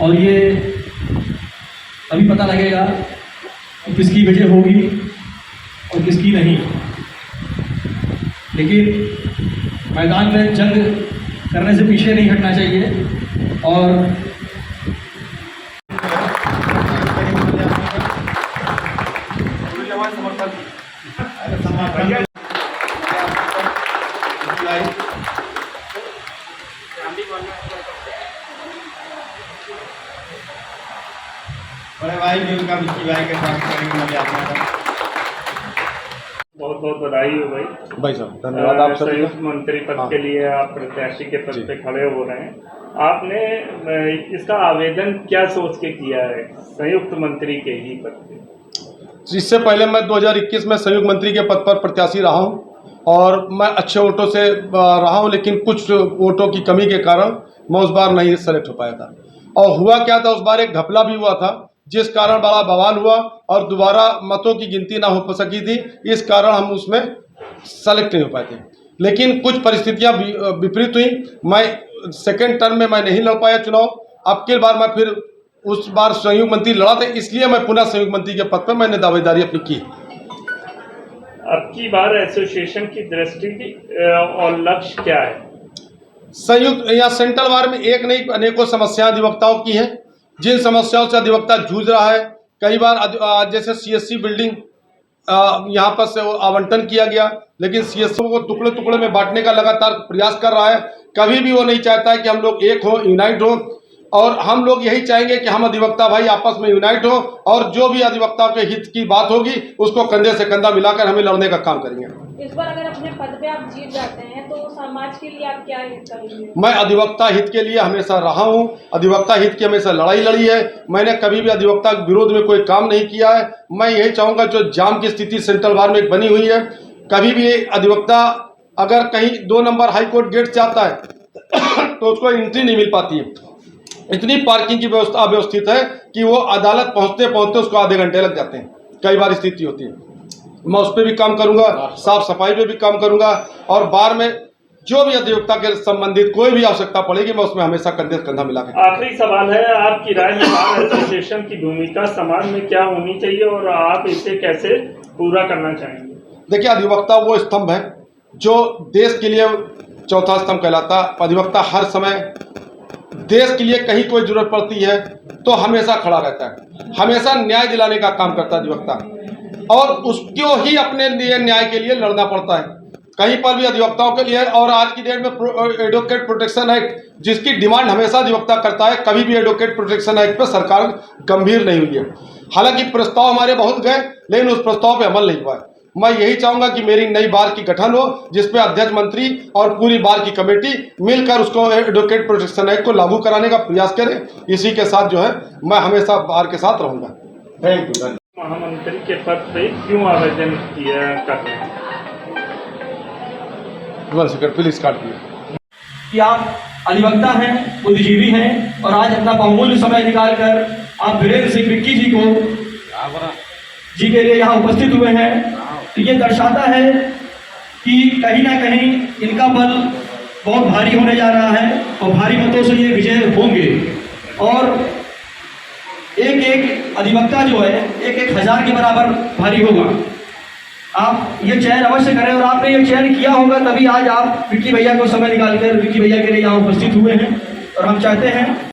और ये अभी पता लगेगा कि किसकी वजह होगी और किसकी नहीं। लेकिन मैदान में जंग करने से पीछे नहीं हटना चाहिए। और बड़े भाई भी उनका विक्की भाई के साथ करेंगे मजा आता। बहुत बहुत बधाई हो भाई साहब, धन्यवाद आप सभी संयुक्त मंत्री पद के लिए आप प्रत्याशी के पद पे खड़े हो रहे हैं। आपने इसका आवेदन क्या सोच के किया है संयुक्त मंत्री के ही पद पे? इससे पहले मैं 2021 में संयुक्त मंत्री के पद पर प्रत्याशी रहा हूं और मैं अच्छे वोटों से रहा हूं, लेकिन कुछ वोटों की कमी के कारण मैं उस बार नहीं सेलेक्ट हो पाया था। और हुआ क्या था, उस बार एक घपला भी हुआ था जिस कारण बड़ा बवाल हुआ और दोबारा मतों की गिनती ना हो सकी थी। इस कारण हम उसमें सेलेक्ट नहीं हो पाए थे। लेकिन कुछ परिस्थितियां विपरीत हुई। मैं सेकेंड टर्म में मैं नहीं लड़ पाया चुनाव। अब की बार मैं फिर उस बार संयुक्त मंत्री लड़ा था, इसलिए मैं पुनः संयुक्त मंत्री के पद पर मैंने दावेदारी अपनी की। अब की बार एसोसिएशन की दृष्टि और लक्ष्य क्या है? संयुक्त या सेंट्रल वार में एक नहीं अनेकों समस्याएं अधिवक्ताओं की हैं, जिन समस्याओं से अधिवक्ता जूझ रहा है। कई बार जैसे सीएससी बिल्डिंग यहाँ पर से आवंटन किया गया, लेकिन सीएससी को टुकड़े टुकड़े में बांटने का लगातार प्रयास कर रहा है। कभी भी वो नहीं चाहता है कि हम लोग एक हो, यूनाइट हो। और हम लोग यही चाहेंगे कि हम अधिवक्ता भाई आपस में यूनाइट हो और जो भी अधिवक्ताओं के हित की बात होगी उसको कंधे से कंधा मिलाकर हमें लड़ने का काम करेंगे। इस बार अगर अपने पद पे आप जीत जाते हैं तो समाज के लिए आप क्या हित करेंगे? मैं अधिवक्ता हित के लिए हमेशा रहा हूं, अधिवक्ता हित की हमेशा लड़ाई लड़ी है। मैंने कभी भी अधिवक्ता के विरोध में कोई काम नहीं किया है। मैं यही चाहूँगा, जो जाम की स्थिति सेंट्रल बार में बनी हुई है, कभी भी अधिवक्ता अगर कहीं 2 नंबर हाई कोर्ट गेट से आता है तो उसको एंट्री नहीं मिल पाती है। इतनी पार्किंग की व्यवस्था अव्यवस्थित है कि वो अदालत पहुंचते पहुंचते उसको आधे घंटे लग जाते हैं। कई बार स्थिति होती है। मैं उस पर भी काम करूंगा, साफ सफाई पे भी काम करूंगा और बार में जो भी अधिवक्ता के संबंधित कोई भी आवश्यकता पड़ेगी मैं उसमें हमेशा कंधे से कंधा मिला के। आखिरी सवाल है, आपकी राय में बार एसोसिएशन की भूमिका समाज में क्या होनी चाहिए और आप इसे कैसे पूरा करना चाहेंगे? देखिए, अधिवक्ता वो स्तंभ है जो देश के लिए चौथा स्तंभ कहलाता। अधिवक्ता हर समय देश के लिए कहीं कोई जरूरत पड़ती है तो हमेशा खड़ा रहता है, हमेशा न्याय दिलाने का काम करता है अधिवक्ता, और उसको ही अपने लिए न्याय के लिए लड़ना पड़ता है कहीं पर भी अधिवक्ताओं के लिए। और आज की डेट में एडवोकेट प्रोटेक्शन एक्ट जिसकी डिमांड हमेशा अधिवक्ता करता है, कभी भी एडवोकेट प्रोटेक्शन एक्ट पर सरकार गंभीर नहीं हुई है। हालांकि प्रस्ताव हमारे बहुत गए, लेकिन उस प्रस्ताव पर अमल नहीं हुआ है। मैं यही चाहूंगा कि मेरी नई बार की गठन हो, जिसपे अध्यक्ष मंत्री और पूरी बार की कमेटी मिलकर उसको एडवोकेट प्रोटेक्शन एक्ट को लागू कराने का प्रयास करें। इसी के साथ जो है मैं हमेशा बार के साथ रहूंगा। Thank you. महामंत्री के पद पे क्यों आवेदन किया कर रहे हैं? प्लीज काट दिए कि आप अधिवक्ता हैं, बुद्धिजीवी हैं और आज अपना बहुमूल्य समय निकालकर आप वीरेंद्र सिंह विक्की जी के लिए यहाँ उपस्थित हुए हैं। तो ये दर्शाता है कि कहीं ना कहीं इनका बल बहुत भारी होने जा रहा है और भारी मतों से ये विजय होंगे। और एक एक अधिवक्ता जो है 1,000 के बराबर भारी होगा। आप ये चयन अवश्य करें और आपने ये चयन किया होगा, तभी आज आप विक्की भैया को समय निकालकर विक्की भैया के लिए यहाँ उपस्थित हुए हैं। और हम चाहते हैं